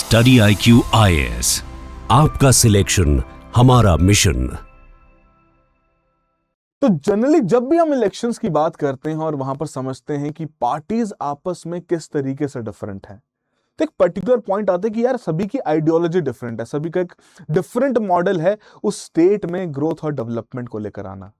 Study IQ IAS, आपका selection हमारा mission. तो जनरली जब भी हम इलेक्शंस की बात करते हैं और वहां पर समझते हैं कि पार्टीज आपस में किस तरीके से डिफरेंट हैं, तो एक पर्टिकुलर पॉइंट आता है कि यार सभी की आइडियोलॉजी डिफरेंट है, सभी का एक डिफरेंट मॉडल है उस स्टेट में ग्रोथ और डेवलपमेंट को लेकर आना।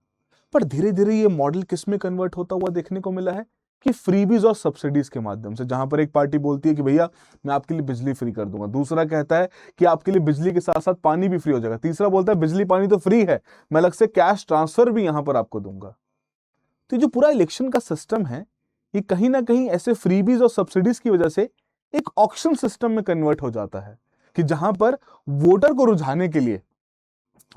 पर धीरे धीरे ये मॉडल किस में कन्वर्ट होता हुआ देखने को मिला है कि फ्रीबीज और सब्सिडीज के माध्यम से, जहां पर एक पार्टी बोलती है कि भैया मैं आपके लिए बिजली फ्री कर दूंगा, दूसरा कहता है कि आपके लिए बिजली के साथ साथ पानी भी फ्री हो जाएगा, तीसरा बोलता है बिजली पानी तो फ्री है, मैं अलग से कैश ट्रांसफर भी यहां पर आपको दूंगा। तो ये जो पूरा इलेक्शन का सिस्टम है, ये कहीं ना कहीं ऐसे फ्रीबीज और सब्सिडीज की वजह से एक ऑक्शन सिस्टम में कन्वर्ट हो जाता है कि जहां पर वोटर को रुझाने के लिए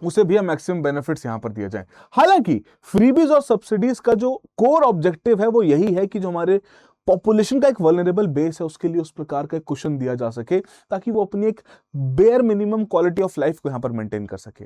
उसे भी मैक्सिमम बेनिफिट्स यहां पर दिए जाएं। हालांकि फ्रीबीज और सब्सिडीज का जो कोर ऑब्जेक्टिव है वो यही है कि जो हमारे पॉपुलेशन का एक वल्नरेबल बेस है उसके लिए उस प्रकार का कुशन दिया जा सके ताकि वो अपनी एक bare minimum quality of life को यहां पर मेंटेन कर सके।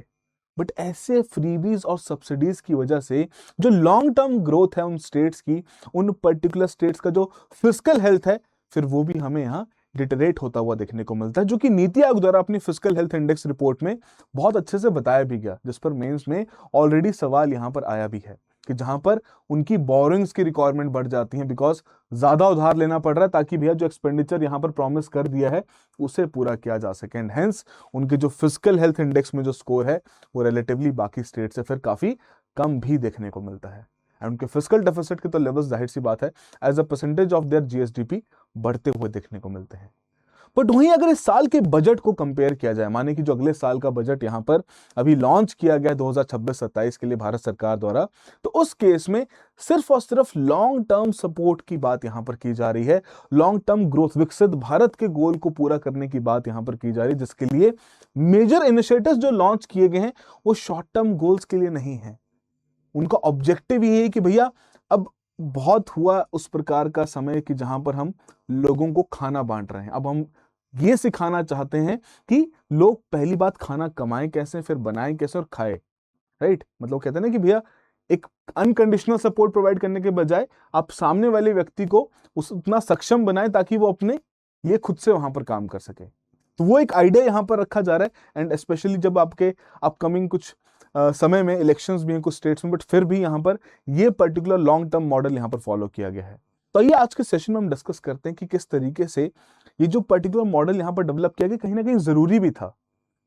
बट ऐसे फ्रीबीज और सब्सिडीज की वजह से जो लॉन्ग टर्म ग्रोथ है उन स्टेट्स की, उन पर्टिकुलर स्टेट्स का जो फिजिकल हेल्थ है, फिर वो भी हमें यहाँ डिटरेट होता हुआ देखने को मिलता है, जो कि नीति आयोग द्वारा अपनी फिजिकल हेल्थ इंडेक्स रिपोर्ट में बहुत अच्छे से बताया भी गया, जिस पर मेंस में ऑलरेडी सवाल यहां पर आया भी है कि जहां पर उनकी बोरिंग्स की रिक्वायरमेंट बढ़ जाती है बिकॉज ज्यादा उधार लेना पड़ रहा है ताकि भैया जो एक्सपेंडिचर यहां पर प्रॉमिस कर दिया है उसे पूरा किया जा सके। एंड हेंस उनके जो फिजिकल हेल्थ इंडेक्स में जो स्कोर है वो रिलेटिवली बाकी स्टेट से फिर काफी कम भी देखने को मिलता है। एंड उनके फिजिकल डेफिसिट के तो लेवल्स जाहिर सी बात है as a percentage of their GSDP बढ़ते हुए देखने को मिलते हैं। बट वहीं अगर इस साल के बजट को कंपेयर किया जाए, माने कि जो अगले साल का बजट यहां पर अभी लॉन्च किया गया 2026-27 के लिए भारत सरकार द्वारा, तो उस केस में सिर्फ और सिर्फ लॉन्ग टर्म सपोर्ट की बात यहां पर की जा रही है, लॉन्ग टर्म ग्रोथ, विकसित भारत के गोल को पूरा करने की बात यहां पर की जा रही है, जिसके लिए मेजर इनिशिएटिव्स जो लॉन्च किए गए हैं वो शॉर्ट टर्म गोल्स के लिए नहीं है। उनका ऑब्जेक्टिव ये है कि भैया अब बहुत हुआ उस प्रकार का समय कि जहां पर हम लोगों को खाना बांट रहे हैं, अब हम ये सिखाना चाहते हैं कि लोग पहली बात खाना कमाएं कैसे, फिर बनाएं कैसे और खाएं। राइट, मतलब कहते हैं ना कि भैया एक अनकंडीशनल सपोर्ट प्रोवाइड करने के बजाय आप सामने वाले व्यक्ति को उतना सक्षम बनाएं ताकि वो अपने लिए खुद से वहां पर काम कर सके। तो वो एक आइडिया यहां पर रखा जा रहा है। एंड स्पेशली जब आपके अपकमिंग कुछ समय में इलेक्शंस भी हैं कुछ स्टेट्स में, बट फिर भी यहां पर ये पर्टिकुलर लॉन्ग टर्म मॉडल यहां पर फॉलो किया गया है। तो ये आज के सेशन में हम डिस्कस करते हैं कि किस तरीके से ये जो पर्टिकुलर मॉडल यहां पर डेवलप किया गया कहीं ना कहीं जरूरी भी था,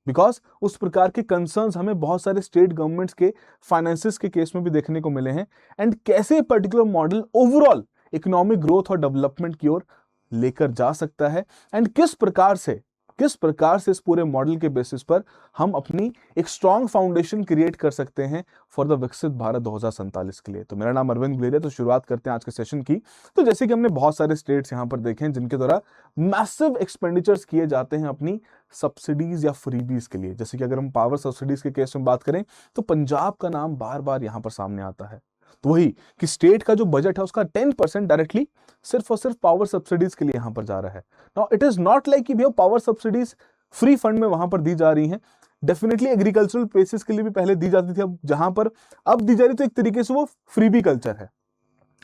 बिकॉज उस प्रकार के कंसर्न्स हमें बहुत सारे स्टेट गवर्नमेंट्स के फाइनेंसिस के केस में भी देखने को मिले हैं। एंड कैसे particular model overall economic growth और डेवलपमेंट की ओर लेकर जा सकता है, एंड किस प्रकार से इस पूरे मॉडल के बेसिस पर हम अपनी एक स्ट्रॉन्ग फाउंडेशन क्रिएट कर सकते हैं फॉर द विकसित भारत 2047 के लिए। तो मेरा नाम अरविंद गुलेरिया, तो शुरुआत करते हैं आज के सेशन की। तो जैसे कि हमने बहुत सारे स्टेट्स यहां पर देखे हैं जिनके द्वारा मैसिव एक्सपेंडिचर्स किए जाते हैं अपनी सब्सिडीज या फ्रीबीज के लिए। जैसे कि अगर हम पावर सब्सिडीज के केस में बात करें तो पंजाब का नाम बार बार यहां पर सामने आता है। तो वही कि स्टेट का जो बजट है उसका 10% डायरेक्टली सिर्फ और सिर्फ पावर सब्सिडीज के लिए यहां पर जा रहा है। Now it is not like कि भैया पावर सब्सिडीज फ्री फंड में वहां पर दी जा रही हैं, डेफिनेटली एग्रीकल्चरल प्लेसेस के लिए भी पहले दी जाती थी, अब जहां पर अब दी जा रही तो एक तरीके से वो फ्रीबी कल्चर है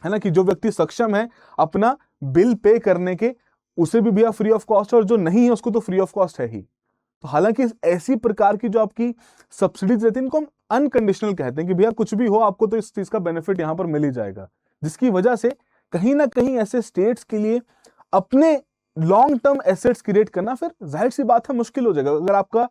ना, कि जो व्यक्ति सक्षम है अपना बिल पे करने के उसे भी भैया फ्री ऑफ कॉस्ट, और जो नहीं है उसको तो फ्री ऑफ कॉस्ट है ही। तो हालांकि ऐसी प्रकार की जो आपकी सब्सिडीज रहती है इनको हम अनकंडीशनल कहते हैं कि भैया कुछ भी हो आपको तो इस चीज का बेनिफिट यहां पर मिल ही जाएगा, जिसकी वजह से कहीं ना कहीं ऐसे स्टेट्स के लिए अपने लॉन्ग टर्म एसेट्स क्रिएट करना फिर जाहिर सी बात है मुश्किल हो जाएगा। अगर आपका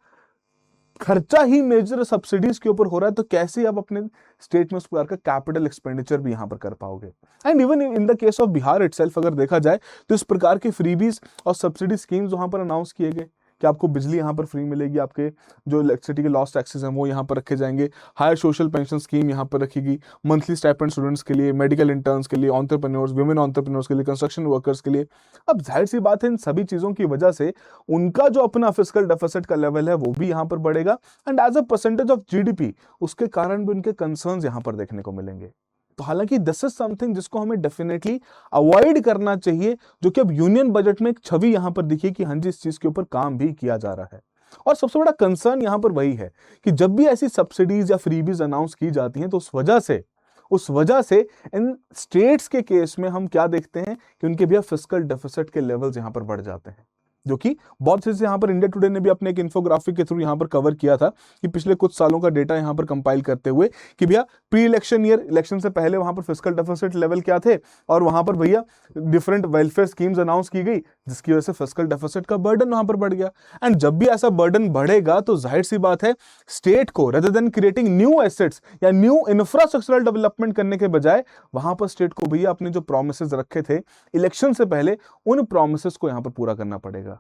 खर्चा ही मेजर सब्सिडीज के ऊपर हो रहा है तो कैसे आप अपने स्टेट में उस प्रकार का कैपिटल एक्सपेंडिचर भी यहां पर कर पाओगे। And even in the case of Bihar itself अगर देखा जाए तो इस प्रकार के फ्रीबीज और सब्सिडी स्कीम्स वहां पर अनाउंस किए गए कि आपको बिजली यहां पर फ्री मिलेगी, आपके जो इलेक्ट्रिसिटी के लॉस टैक्सेस हैं वो यहां पर रखे जाएंगे, हायर सोशल पेंशन स्कीम यहां पर रखेगी, मंथली स्टाइपेंड स्टूडेंट्स के लिए, मेडिकल इंटर्न्स के लिए, एंटरप्रेन्योर्स, वुमेन एंटरप्रेन्योर्स के लिए, कंस्ट्रक्शन वर्कर्स के लिए। अब जाहिर सी बात है इन सभी चीजों की वजह से उनका जो अपना फिस्कल डेफिसिट का लेवल है वो भी यहां पर बढ़ेगा, and as a percentage of GDP उसके कारण भी उनके कंसर्न्स यहां पर देखने को मिलेंगे। तो हालांकि दिस इज समथिंग जिसको हमें डेफिनेटली अवॉइड करना चाहिए, जो कि अब यूनियन बजट में एक छवि यहां पर दिखी कि हाँ जी इस चीज के ऊपर काम भी किया जा रहा है। और सबसे बड़ा कंसर्न यहां पर वही है कि जब भी ऐसी सब्सिडीज या फ्रीबीज अनाउंस की जाती हैं तो उस वजह से इन स्टेट्स के केस में हम क्या देखते हैं कि उनके भी फिस्कल डेफिसिट के लेवल्स यहां पर बढ़ जाते हैं। जो कि बहुत अच्छे से यहाँ पर इंडिया टुडे ने भी अपने एक इन्फोग्राफिक के थ्रू यहाँ पर कवर किया था कि पिछले कुछ सालों का डेटा यहाँ पर कंपाइल करते हुए कि भैया प्री इलेक्शन ईयर, इलेक्शन से पहले वहां पर फिस्कल डेफिसिट लेवल क्या थे, और वहां पर भैया डिफरेंट वेलफेयर स्कीम्स अनाउंस की गई, जिसकी वजह से फिस्कल डेफिसिट का बर्डन वहां पर बढ़ गया। एंड जब भी ऐसा बर्डन बढ़ेगा तो जाहिर सी बात है, स्टेट को rather than creating new assets या न्यू इंफ्रास्ट्रक्चरल डेवलपमेंट करने के बजाय वहां पर स्टेट को भैया अपने जो प्रोमिसेस रखे थे इलेक्शन से पहले, उन प्रोमिसेस को यहां पर पूरा करना पड़ेगा।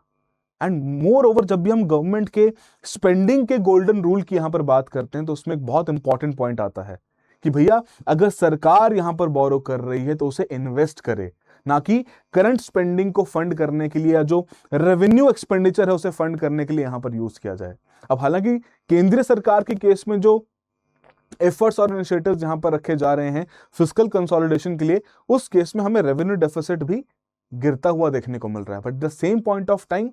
एंड मोर ओवर, जब भी हम गवर्नमेंट के स्पेंडिंग के गोल्डन रूल की यहां पर बात करते हैं तो उसमें एक बहुत इंपॉर्टेंट पॉइंट आता है कि भैया अगर सरकार यहां पर बोरो कर रही है तो उसे इन्वेस्ट करे, ना कि करंट स्पेंडिंग को फंड करने के लिए या जो रेवेन्यू एक्सपेंडिचर है उसे फंड करने के लिए यहां पर यूज किया जाए। अब हालांकि केंद्रीय सरकार के केस में जो एफर्ट्स और इनिशिएटिव्स यहां पर रखे जा रहे हैं फिस्कल कंसोलिडेशन के लिए, उस केस में हमें रेवेन्यू डेफिसिट भी गिरता हुआ देखने को मिल रहा है। But the same point of time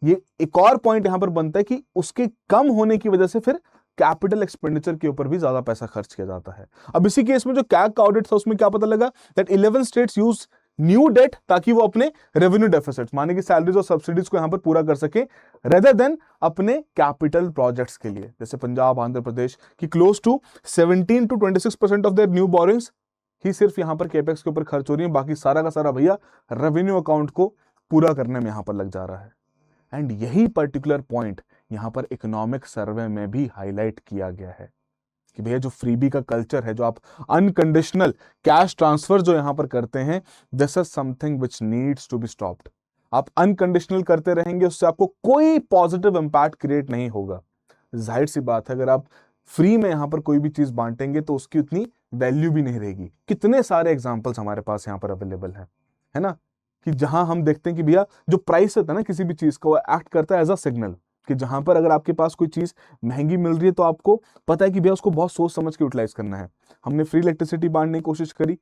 ये एक और पॉइंट यहां पर बनता है कि उसके कम होने की वजह से फिर कैपिटल एक्सपेंडिचर के ऊपर भी ज्यादा पैसा खर्च किया जाता है। अब इसी केस में जो कैग का ऑडिट था उसमें क्या पता लगा that 11 states use new debt ताकि वो अपने रेवेन्यू डेफिसिट माने कि सैलरीज और सब्सिडीज को यहां पर पूरा कर सके रेदर देन अपने कैपिटल प्रोजेक्ट्स के लिए। जैसे पंजाब, आंध्र प्रदेश की close to 17 to 26% of their new borings ही सिर्फ यहां पर कैपेक्स के ऊपर खर्च हो रही है, बाकी सारा का सारा भैया रेवेन्यू अकाउंट को पूरा करने में यहां पर लग जा रहा है। एंड यही पर्टिकुलर पॉइंट यहां पर इकोनॉमिक सर्वे में भी हाईलाइट किया गया है कि भैया जो फ्रीबी का कल्चर है, जो आप अनकंडीशनल कैश ट्रांसफर जो यहां पर करते हैं, this is something which needs to be stopped. आप अनकंडीशनल करते रहेंगे, उससे आपको कोई पॉजिटिव इंपैक्ट क्रिएट नहीं होगा। जाहिर सी बात है, अगर आप फ्री में यहां पर कोई भी चीज बांटेंगे तो उसकी उतनी वैल्यू भी नहीं रहेगी। कितने सारे एग्जाम्पल्स हमारे पास यहां पर अवेलेबल है ना, कि जहां हम देखते हैं कि भैया जो प्राइस होता है ना किसी भी चीज का, वो एक्ट करता है एज अ सिग्नल, कि जहां पर अगर आपके पास कोई चीज महंगी मिल रही है तो आपको पता है कि भैया उसको बहुत सोच समझ के यूटिलाइज करना है। हमने फ्री इलेक्ट्रिसिटी बांटने की कोशिश करी,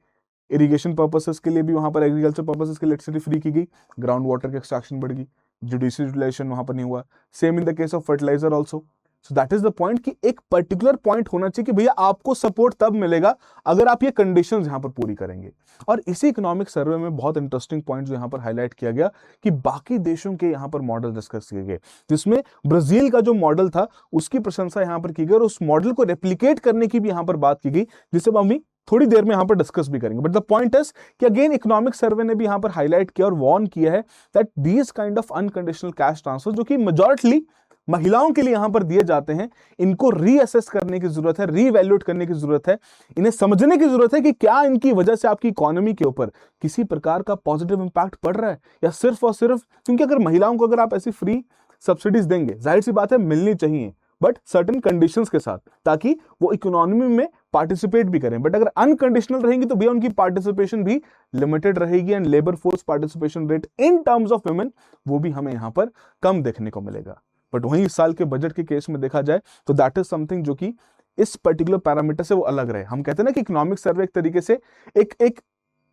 इरिगेशन पर्पसेस के लिए भी वहां पर एग्रीकल्चर पर्पसेस की इलेक्ट्रिसिटी फ्री की गई, ग्राउंड वाटर की एक्सट्रैक्शन बढ़ गई, जुडिशियल यूटिलाइजेशन वहां पर नहीं हुआ। Same in the case of fertilizer also. So that is the point कि एक पर्टिकुलर पॉइंट होना चाहिए कि भैया आपको सपोर्ट तब मिलेगा अगर आप ये कंडीशंस यहां पर पूरी करेंगे। और इसी इकोनॉमिक सर्वे में बहुत इंटरेस्टिंग पॉइंट जो यहां पर हाईलाइट किया गया कि बाकी देशों के यहां पर मॉडल डिस्कस किए गए, जिसमें ब्राजील का जो मॉडल था उसकी प्रशंसा यहां पर की गई और उस मॉडल को रेप्लिकेट करने की भी यहां पर बात की गई, जिसे हम अभी थोड़ी देर में यहां पर डिस्कस भी करेंगे। बट द पॉइंट इज कि अगेन इकोनॉमिक सर्वे ने भी यहां पर हाईलाइट किया और वार्न किया है that these kind of unconditional cash transfer जो कि मेजॉरिटली महिलाओं के लिए यहां पर दिए जाते हैं, इनको रीअसेस करने की जरूरत है, रीवैल्यूएट करने की जरूरत है, इन्हें समझने की जरूरत है कि क्या इनकी वजह से आपकी इकोनॉमी के ऊपर किसी प्रकार का पॉजिटिव इंपैक्ट पड़ रहा है या सिर्फ और सिर्फ क्योंकि अगर महिलाओं को अगर आप ऐसी फ्री सब्सिडीज देंगे, जाहिर सी बात है मिलनी चाहिए बट सर्टेन कंडीशंस के साथ, ताकि वो इकोनॉमी में पार्टिसिपेट भी करें। बट अगर अनकंडीशनल रहेंगी तो भैया उनकी पार्टिसिपेशन भी लिमिटेड रहेगी and labour force participation rate in terms of women वो भी हमें यहां पर कम देखने को मिलेगा। बट वहीं इस साल के बजट के केस में देखा जाए तो दैट इज समथिंग जो कि इस पर्टिकुलर पैरामीटर से वो अलग रहे। हम कहते हैं ना कि इकोनॉमिक सर्वे एक तरीके से एक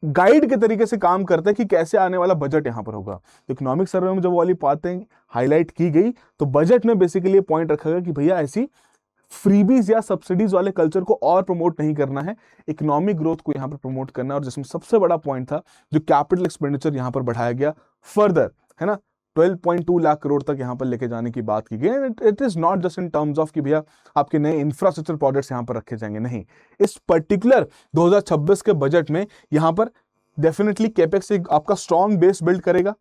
गाइड के तरीके से काम करता है कि कैसे आने वाला बजट यहां पर होगा। इकोनॉमिक सर्वे में जब वो वाली बातें हाईलाइट की गई तो बजट में बेसिकली पॉइंट रखा गया कि भैया ऐसी फ्रीबीज या सब्सिडीज वाले कल्चर को और प्रमोट नहीं करना है, इकोनॉमिक ग्रोथ को यहां पर प्रमोट करना है। और जिसमें सबसे बड़ा पॉइंट था जो कैपिटल एक्सपेंडिचर यहां पर बढ़ाया गया फर्दर, है ना, 12.2 लाख करोड़ तक यहां पर लेके जाने की बात की गई। It is not just in terms of कि भैया आपके नए इंफ्रास्ट्रक्चर प्रोजेक्ट्स यहां पर रखे जाएंगे, नहीं, इस पर्टिकुलर 2026 के बजट में यहां पर डेफिनेटली कैपेक्स आपका स्ट्रॉन्ग बेस बिल्ड करेगा।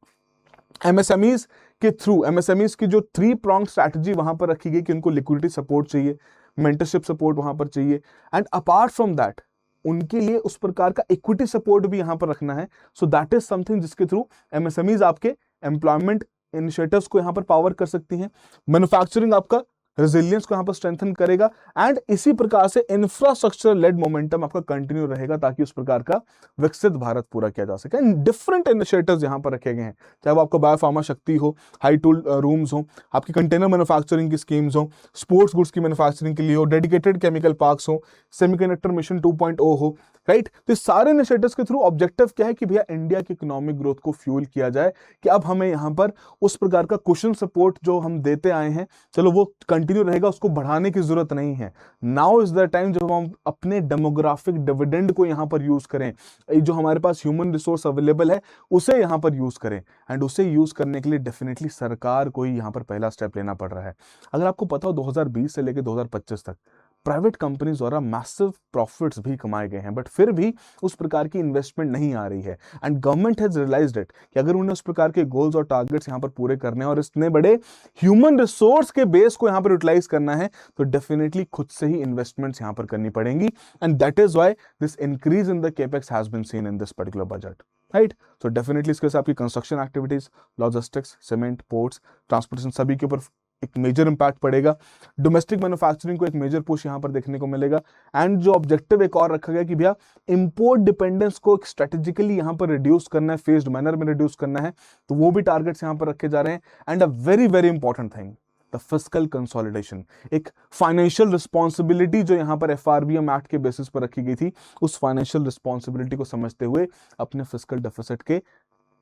एमएसएमईज के थ्रू, एमएसएमईज की जो 3 pronged स्ट्रैटेजी वहां पर रखी गई कि उनको लिक्विडिटी सपोर्ट चाहिए, मेंटरशिप सपोर्ट वहां पर चाहिए एंड अपार्ट फ्रॉम दैट उनके लिए उस प्रकार का इक्विटी सपोर्ट भी यहां पर रखना है। सो दैट इज समथिंग जिसके थ्रू एमएसएमईज आपके एम्प्लॉयमेंट इनिशिएटिव्स को यहां पर पावर कर सकती हैं, मैन्युफैक्चरिंग आपका रेजिलियंस को यहां पर स्ट्रेंथन करेगा एंड इसी प्रकार से इंफ्रास्ट्रक्चर लेड मोमेंटम आपका कंटिन्यू रहेगा ताकि उस प्रकार का विकसित भारत पूरा किया जा सके। एंड डिफरेंट इनिशिएटिव्स यहां पर रखे गए हैं, चाहे वो आपका बायोफार्मा शक्ति हो, हाई टूल रूम्स हो, आपकी कंटेनर मैन्युफैक्चरिंग की स्कीम्स हो, स्पोर्ट्स गुड्स की मैन्युफैक्चरिंग के लिए हो, डेडिकेटेड केमिकल पार्क्स हो, सेमीकंडक्टर मिशन 2.0 हो, राइट। तो सारे इनिशिएटिव्स के थ्रू ऑब्जेक्टिव क्या है कि भैया इंडिया की इकोनॉमिक ग्रोथ को फ्यूल किया जाए, कि अब हमें यहां पर उस प्रकार का कुशन सपोर्ट जो हम देते आए हैं, चलो वो कंटिन्यू रहेगा, उसको बढ़ाने की जरूरत नहीं है। नाउ इज द टाइम जब हम अपने डेमोग्राफिक डिविडेंड को यहां पर यूज करें, जो हमारे पास ह्यूमन रिसोर्स अवेलेबल है उसे यहां पर यूज करें। एंड उसे यूज करने के लिए डेफिनेटली सरकार को ही यहां पर पहला स्टेप लेना पड़ रहा है। अगर आपको पता हो 2020 से लेकर 2025 तक प्राइवेट कंपनीज द्वारा मैसिव प्रॉफिट्स भी कमाए गए हैं, बट फिर भी उस प्रकार की इन्वेस्टमेंट नहीं आ रही है। And government has realized it कि अगर उन्हें उस प्रकार के गोल्स और टारगेट्स यहां पर पूरे करने हैं और इतने बड़े ह्यूमन रिसोर्स के बेस को यहां पर यूटिलाइज करना है, तो डेफिनेटली खुद से ही इन्वेस्टमेंट्स यहां पर करनी पड़ेंगी। And that is why this increase in the capex has been seen in this particular budget, right. तो डेफिनेटली इसके साथ आपकी construction activities, logistics, cement, ports, transportation सभी के ऊपर एक मेजर इंपैक्ट पड़ेगा। डोमेस्टिक मैन्युफैक्चरिंग को एक मेजर पुश यहां पर देखने को मिलेगा। एंड जो ऑब्जेक्टिव एक और रखा गया कि भैया इंपोर्ट डिपेंडेंस को स्ट्रेटेजिकली यहां पर रिड्यूस करना है, फेज्ड मैनर में रिड्यूस करना है, तो वो भी टारगेट्स यहां पर रखे जा रहे हैं। And a very very important thing, the fiscal consolidation, एक फाइनेंशियल रिस्पॉन्सिबिलिटी जो यहां पर एफआरबीएम एक्ट के बेसिस पर रखी गई थी, उस फाइनेंशियल रिस्पॉन्सिबिलिटी को समझते हुए अपने फिस्कल डेफिसिट के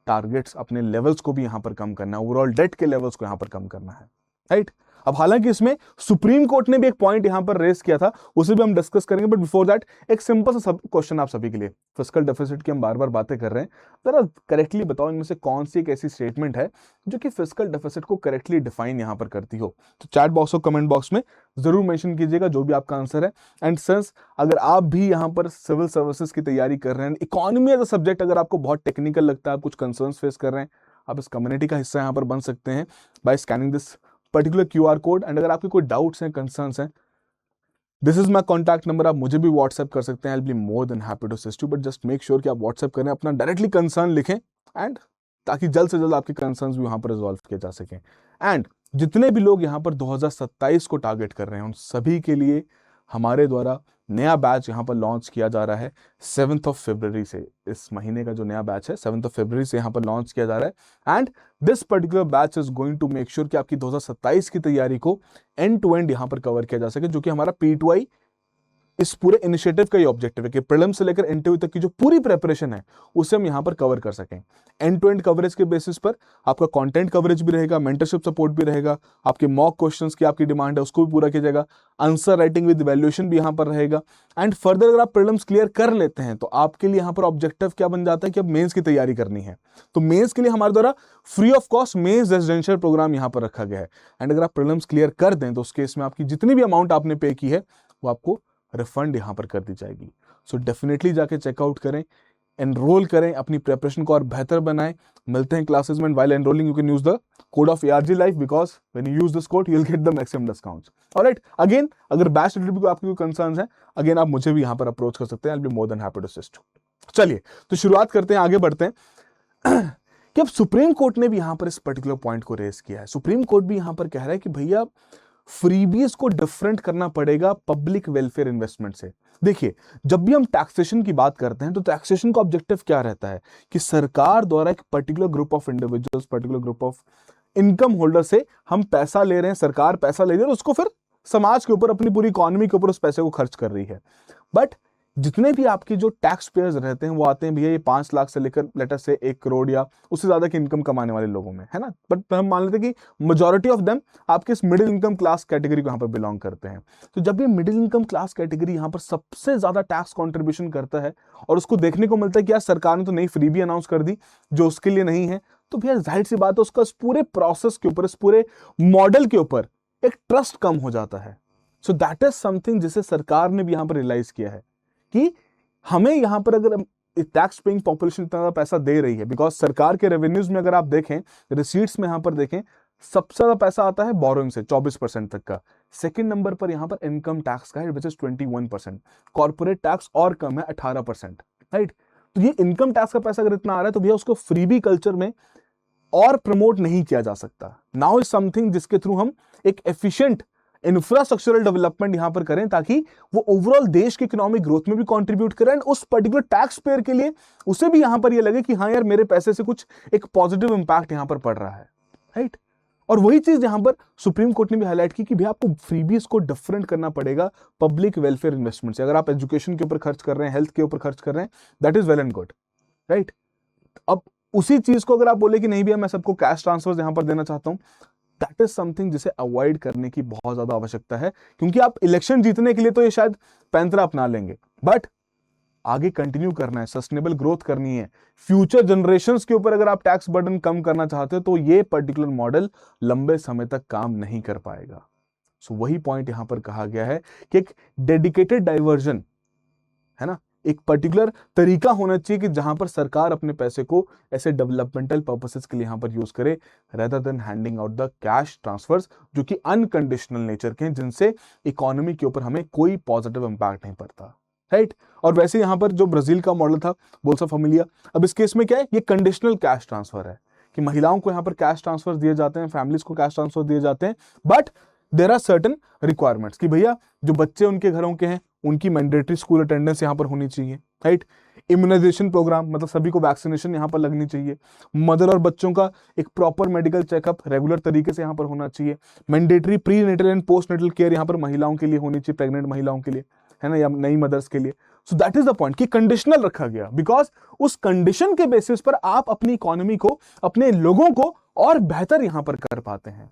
टारगेट्स, अपने लेवल्स को भी यहां पर कम करना है, ओवरऑल डेट के लेवल्स को यहां पर कम करना है, राइट। अब हालांकि इसमें सुप्रीम कोर्ट ने भी एक पॉइंट यहां पर रेस किया था, उसे भी हम डिस्कस करेंगे, बट बिफोर दैट एक सिंपल सा क्वेश्चन आप सभी के लिए। फिस्कल डेफिसिट की हम बार बार बातें कर रहे हैं, जरा करेक्टली बताओ इनमें से कौन सी एक ऐसी स्टेटमेंट है जो कि फिस्कल डेफिसिट को करेक्टली डिफाइन यहां पर करती हो। तो चैट बॉक्स और कमेंट बॉक्स में जरूर मेंशन कीजिएगा जो भी आपका आंसर है। एंड सिंस अगर आप भी यहां पर सिविल सर्विसेज की तैयारी कर रहे हैं, इकोनॉमी एज अ सब्जेक्ट अगर आपको बहुत टेक्निकल लगता है, आप कुछ कंसर्न्स फेस कर रहे हैं, आप इस कम्युनिटी का हिस्सा यहां पर बन सकते हैं by scanning this particular QR code. And अगर आपके कोई डाउट्स हैं, कंसर्न्स हैं, this is my contact number, आप मुझे भी व्हाट्सएप कर सकते हैं। I will be more than happy to assist you, but just make sure कि आप व्हाट्सएप करें, अपना डायरेक्टली कंसर्न लिखें, एंड ताकि जल्द से जल्द आपके कंसर्न्स भी वहां पर रिजॉल्व किए जा सकें। एंड जितने भी लोग यहां पर 2027 को टारगेट कर रहे हैं, उन सभी के लिए हमारे द्वारा नया बैच यहां पर लॉन्च किया जा रहा है 7 फरवरी से। इस महीने का जो नया बैच है 7 फरवरी से यहां पर लॉन्च किया जा रहा है। And this particular batch is going to make sure कि आपकी 2027 की तैयारी को एंड टू एंड यहां पर कवर किया जा सके, जो कि हमारा P2I इस पूरे इनिशिएटिव का ये ऑब्जेक्टिव है कि प्रीलिम्स से लेकर इंटरव्यू तक की जो पूरी प्रिपरेशन है उसे हम यहां पर कवर कर सकें। एंड टू एंड कवरेज के बेसिस पर आपका कंटेंट कवरेज भी रहेगा, मेंटरशिप सपोर्ट भी रहेगा, आपके मॉक क्वेश्चंस की आपकी डिमांड है उसको भी पूरा किया जाएगा, आंसर राइटिंग विद इवैल्यूएशन भी यहां पर रहेगा। एंड फर्दर अगर आप प्रीलिम्स क्लियर कर लेते हैं तो आपके लिए यहां पर ऑब्जेक्टिव क्या बन जाता है कि अब मेंस की तैयारी करनी है। तो मेंस के लिए हमारे द्वारा free of cost mains residential programme यहां पर रखा गया है। एंड अगर आप प्रीलिम्स क्लियर कर दें तो उस केस में आपकी जितनी भी अमाउंट आपने पे की है वो आपको रिफंड यहां पर कर दी जाएगी। सो डेफिनेटली जाके चेकआउट करें, एनरोल करें, अपनी प्रिपरेशन को और बेहतर बनाएं। मिलते हैं क्लासेस में। While enrolling you can use the code of ARG Life because when you use this code you will get the maximum discounts. Alright, again अगर बैच रिलेटेड आपके कोई कंसर्न्स हैं, अगेन आप मुझे भी यहां पर अप्रोच कर सकते हैं। I will be more than happy to assist. चलिए तो शुरुआत करते हैं, आगे बढ़ते हैं कि अब सुप्रीम कोर्ट ने भी यहां पर इस पर्टिकुलर पॉइंट को रेस किया है। सुप्रीम कोर्ट भी यहां पर कह रहा है कि भैया फ्रीबीज को डिफरेंट करना पड़ेगा पब्लिक वेलफेयर इन्वेस्टमेंट से। देखिए, जब भी हम टैक्सेशन की बात करते हैं तो टैक्सेशन का ऑब्जेक्टिव क्या रहता है कि सरकार द्वारा एक particular group of individuals, particular group of income holder से हम पैसा ले रहे हैं, सरकार पैसा ले रही है और उसको फिर समाज के ऊपर, अपनी पूरी इकोनॉमी के ऊपर उस पैसे को खर्च कर रही है। बट जितने भी आपके जो टैक्स पेयर्स रहते हैं वो आते हैं भैया ये 5 लाख से लेकर लेटर से 1 करोड़ या उससे ज्यादा की इनकम कमाने वाले लोगों में, है ना। बट हम मान लेते हैं कि मेजॉरिटी ऑफ देम आपके इस मिडिल इनकम क्लास कैटेगरी को यहाँ पर बिलोंग करते हैं। तो जब ये मिडिल इनकम क्लास कैटेगरी यहाँ पर सबसे ज्यादा टैक्स कॉन्ट्रीब्यूशन करता है और उसको देखने को मिलता है कि यार सरकार ने तो नई फ्री भी अनाउंस कर दी जो उसके लिए नहीं है, तो भैया जाहिर सी बात है उसका इस पूरे प्रोसेस के ऊपर, इस पूरे मॉडल के ऊपर एक ट्रस्ट कम हो जाता है। सो दैट इज समथिंग जिसे सरकार ने भी यहाँ पर रियलाइज किया है कि हमें यहां पर अगर टैक्स पेइंग पॉपुलेशन इतना ज्यादा पैसा दे रही है, बिकॉज सरकार के रेवेन्यूज में अगर आप देखें, रिसीट्स में यहां पर देखें, सबसे ज्यादा पैसा आता है बोरोइंग से 24% तक का। सेकंड नंबर पर यहां पर इनकम टैक्स का है विच इज 21%। कॉर्पोरेट टैक्स और कम है 18%, राइट। तो ये इनकम टैक्स का पैसा अगर इतना आ रहा है तो भैया उसको फ्रीबी कल्चर में और प्रमोट नहीं किया जा सकता। नाउ इज समथिंग जिसके थ्रू हम एक एफिशिएंट इंफ्रास्ट्रक्चरल डेवलपमेंट यहां पर करें ताकि वो ओवरऑल देश के इकोनॉमिक ग्रोथ में भी कंट्रीब्यूट करें एंड उस पर्टिकुलर टैक्स पेयर के लिए उसे भी यहां पर ये लगे कि हाँ यार मेरे पैसे से कुछ एक पॉजिटिव इंपैक्ट यहां पर पड़ रहा है, राइट। और वही चीज यहां पर सुप्रीम कोर्ट ने भी हाईलाइट की कि भैया आपको फ्रीबीज को डिफरेंट करना पड़ेगा पब्लिक वेलफेयर इन्वेस्टमेंट से। अगर आप एजुकेशन के ऊपर खर्च कर रहे हैं, हेल्थ के ऊपर खर्च कर रहे हैं, that is well and good, right. अब उसी चीज को अगर आप बोले कि नहीं भैया मैं सबको कैश ट्रांसफर यहां पर देना चाहता हूं, दैट इज समथिंग जिसे अवॉइड करने की बहुत ज्यादा आवश्यकता है, क्योंकि आप इलेक्शन जीतने के लिए तो ये शायद पैंतरा अपना लेंगे, बट आगे कंटिन्यू करना है, सस्टेनेबल ग्रोथ करनी है, फ्यूचर जनरेशंस के ऊपर अगर आप टैक्स बर्डन कम करना चाहते हो तो ये पर्टिकुलर मॉडल लंबे समय तक काम नहीं कर पाएगा। सो वही पॉइंट यहां पर कहा गया है कि एक डेडिकेटेड डाइवर्जन है ना, एक पर्टिकुलर तरीका होना चाहिए कि जहां पर सरकार अपने पैसे को ऐसे डेवलपमेंटल पर्पसेस के लिए यहां पर यूज करे, rather than handing out the cash transfers जो कि अनकंडीशनल नेचर के हैं, जिनसे इकोनॉमी के ऊपर हमें कोई पॉजिटिव इंपैक्ट नहीं पड़ता, राइट। और वैसे यहां पर जो ब्राजील का मॉडल था बोल्सा फैमिलिया, अब इस केस में क्या है, ये कंडीशनल कैश ट्रांसफर है कि महिलाओं को यहां पर कैश ट्रांसफर दिए जाते हैं, फैमिलीज को कैश ट्रांसफर दिए जाते हैं, but there are certain requirements कि भैया जो बच्चे उनके घरों के हैं उनकी मैंडेटरी स्कूल अटेंडेंस यहां पर होनी चाहिए, राइट। इम्यूनाइजेशन प्रोग्राम, मतलब सभी को वैक्सीनेशन यहां पर लगनी चाहिए, मदर और बच्चों का एक प्रॉपर मेडिकल चेकअप रेगुलर तरीके से यहां पर होना चाहिए, mandatory prenatal and postnatal care यहां पर महिलाओं के लिए होनी चाहिए, प्रेग्नेंट महिलाओं के लिए, है ना, या नई मदर्स के लिए। सो दैट इज द पॉइंट कि कंडीशनल रखा गया, बिकॉज उस कंडीशन के बेसिस पर आप अपनी इकोनॉमी को, अपने लोगों को और बेहतर यहां पर कर पाते हैं।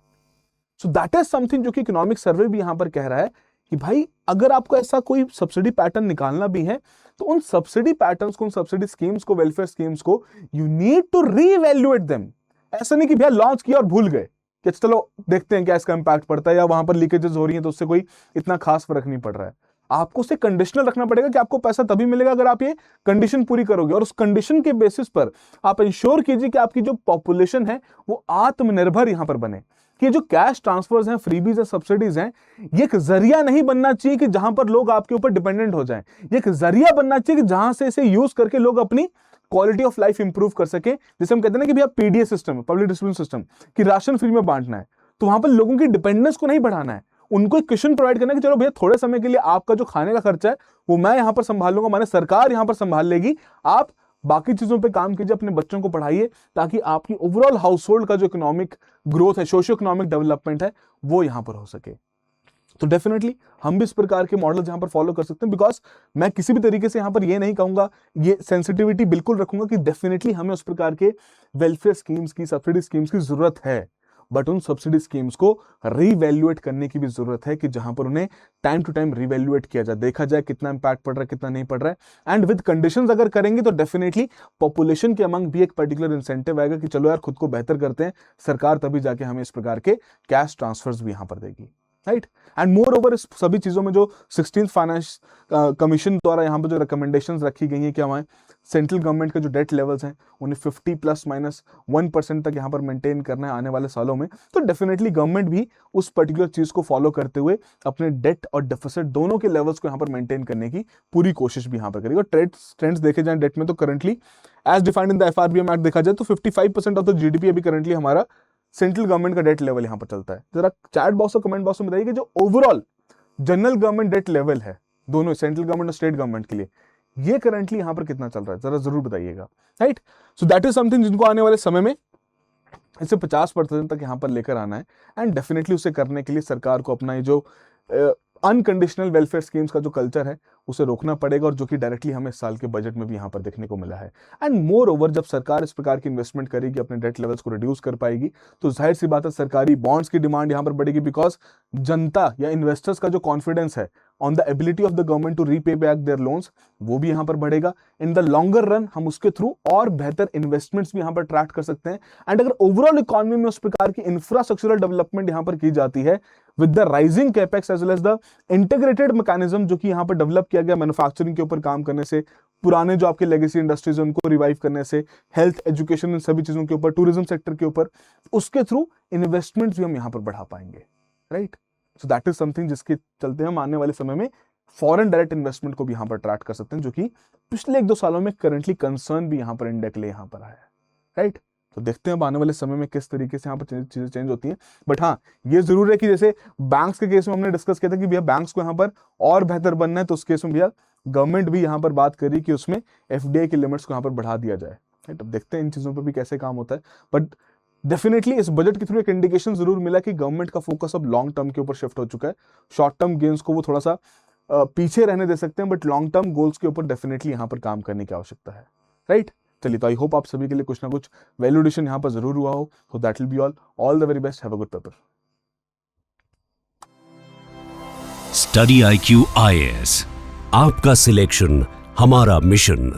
सो दैट इज समथिंग जो कि इकोनॉमिक सर्वे भी यहां पर कह रहा है कि भाई अगर आपको ऐसा कोई सब्सिडी पैटर्न निकालना भी है तो उन सब्सिडी पैटर्न्स को, उन सब्सिडी स्कीम्स को, वेलफेयर स्कीम्स को you need to reevaluate them. ऐसा नहीं कि भैया लॉन्च किया और भूल गए कि चलो देखते हैं क्या इसका इंपैक्ट पड़ता है, या वहां पर लीकेजेस हो रही हैं तो उससे कोई इतना खास फर्क नहीं पड़ रहा है। आपको उसे कंडीशनल रखना पड़ेगा कि आपको पैसा तभी मिलेगा अगर आप ये कंडीशन पूरी करोगे, और उस कंडीशन के बेसिस पर आप इंश्योर कीजिए कि आपकी जो पॉपुलेशन है वो आत्मनिर्भर यहां पर बने, कि जो कैश ट्रांसफर्स हैं, फ्रीबीज हैं, सब्सिडीज हैं, ये एक जरिया नहीं बनना चाहिए कि जहां पर लोग आपके ऊपर डिपेंडेंट हो जाएं। ये एक जरिया बनना चाहिए कि जहां से इसे यूज करके लोग अपनी क्वालिटी ऑफ लाइफ इंप्रूव कर सके। जैसे हम कहते हैं ना कि भैया PDS system, public distribution system, कि राशन फ्री में बांटना है, तो वहां पर लोगों की डिपेंडेंस को नहीं बढ़ाना है, उनको एक क्वेश्चन प्रोवाइड करना है कि चलो भैया थोड़े समय के लिए आपका जो खाने का खर्चा है वो मैं यहां पर संभाल लूंगा, माने सरकार यहां पर संभाल लेगी, आप बाकी चीजों पे काम कीजिए, अपने बच्चों को पढ़ाइए, ताकि आपकी ओवरऑल हाउस होल्ड का जो इकोनॉमिक ग्रोथ है, सोशियो इकोनॉमिक डेवलपमेंट है, वो यहां पर हो सके। तो डेफिनेटली हम भी इस प्रकार के मॉडल यहां पर फॉलो कर सकते हैं, बिकॉज मैं किसी भी तरीके से यहां पर ये नहीं कहूंगा, ये सेंसिटिविटी बिल्कुल रखूंगा कि डेफिनेटली हमें उस प्रकार के वेलफेयर स्कीम्स की, सब्सिडी स्कीम्स की जरूरत है, बट उन सब्सिडी स्कीम्स को रीवैल्यूएट करने की भी जरूरत है कि जहां पर उन्हें टाइम टू टाइम रीवैल्यूएट किया जाए, देखा जाए कितना इंपैक्ट पड़ रहा है, कितना नहीं पड़ रहा है, एंड विद कंडीशंस अगर करेंगे तो डेफिनेटली पॉपुलेशन के अमंग भी एक पर्टिकुलर इंसेंटिव आएगा कि चलो यार खुद को बेहतर करते हैं, सरकार तभी जाके हमें इस प्रकार के कैश ट्रांसफर्स भी यहां पर देगी, राइट। एंड मोर ओवर इस सभी चीजों में जो 16th फाइनेंस कमीशन द्वारा यहाँ पर जो रिकमेंडेशंस रखी गई हैं कि हमारे सेंट्रल गवर्नमेंट के जो डेट लेवल्स हैं उन्हें 50 ± 1% तक यहाँ पर मेंटेन करना है आने वाले सालों में, तो डेफिनेटली गवर्नमेंट भी उस पर्टिकुलर चीज को फॉलो करते हुए अपने डेट और डेफिसिट दोनों के लेवल्स को यहाँ पर मेंटेन करने की पूरी कोशिश भी यहाँ पर करेगी। और ट्रेंड्स देखे जाए डेट में तो currently as defined in the FRBM act देखा जाए तो 55% ऑफ द GDP अभी करंटली हमारा सेंट्रल गवर्नमेंट का डेट लेवल यहां पर चलता है। जरा चैट बॉक्स और कमेंट बॉक्स में बताइए कि जो overall general government debt level है दोनों सेंट्रल गवर्नमेंट और स्टेट गवर्नमेंट के लिए, ये करंटली यहां पर कितना चल रहा है, जरा जरूर बताइएगा, right. So that is something जिनको आने वाले समय में इसे 50% तक यहां पर लेकर आना है, एंड डेफिनेटली उसे करने के लिए सरकार को अपना ये जो अनकंडीशनल वेलफेयर स्कीम्स का जो कल्चर है उसे रोकना पड़ेगा, और जो कि डायरेक्टली हमें इस साल के बजट में भी यहां पर देखने को मिला है। एंड मोर ओवर जब सरकार इस प्रकार की इन्वेस्टमेंट करेगी, अपने डेट लेवल्स को रिड्यूस कर पाएगी, तो जाहिर सी बात है सरकारी बॉन्ड्स की डिमांड यहां पर बढ़ेगी, बिकॉज जनता या इन्वेस्टर्स का जो कॉन्फिडेंस है on the ability of the government to repay back their loans, वो भी यहां पर बढ़ेगा। इन द लॉन्गर रन हम उसके थ्रू और बेहतर इन्वेस्टमेंट्स भी यहां पर अट्रैक्ट कर सकते हैं। एंड अगर ओवरऑल इकोनॉमी में उस प्रकार की इंफ्रास्ट्रक्चरल डेवलपमेंट यहां पर की जाती है with the rising capex as well as the integrated mechanism जो कि यहां पर डेवलप किया गया मैन्युफैक्चरिंग के ऊपर काम करने से, पुराने जो आपके लेगेसी इंडस्ट्रीज है उनको रिवाइव करने से, हेल्थ, एजुकेशन, इन सभी चीजों के ऊपर, टूरिज्म सेक्टर के ऊपर, उसके थ्रू इन्वेस्टमेंट्स भी हम यहां पर बढ़ा पाएंगे, right. So that is something जिसके चलते हम आने वाले समय में फॉरेन डायरेक्ट इन्वेस्टमेंट को भी यहां पर अट्रैक्ट कर सकते हैं, जो कि पिछले 1-2 सालों में करंटली कंसर्न भी यहां पर इंडिया के लिए यहां पर आया है, राइट। तो देखते हैं अब आने वाले समय में किस तरीके से यहाँ पर चीजें चेंज होती हैं। बट हाँ, ये जरूर है कि जैसे बैंक्स के केस में हमने डिस्कस किया था कि भैया बैंक्स को यहाँ पर और बेहतर बनना है, तो उस केस में भैया गवर्नमेंट भी यहाँ पर बात करी कि उसमें FDI की लिमिट्स को यहाँ पर बढ़ा दिया जाए, राइट। अब देखते हैं इन चीजों पर भी कैसे काम होता है, बट डेफिनेटली इस बजट के थ्रू एक इंडिकेशन जरूर मिला कि गवर्नमेंट का फोकस अब लॉन्ग टर्म के ऊपर शिफ्ट हो चुका है। शॉर्ट टर्म गेन्स को वो थोड़ा सा पीछे रहने दे सकते हैं, बट लॉन्ग टर्म गोल्स के ऊपर डेफिनेटली यहाँ पर काम करने की आवश्यकता है, राइट। चलिए, तो आई होप आप सभी के लिए कुछ ना कुछ वैल्यू एडिशन यहाँ पर जरूर हुआ हो. So that will be all the very best. Have a good paper. Study IQ IAS, आपका सिलेक्शन हमारा मिशन.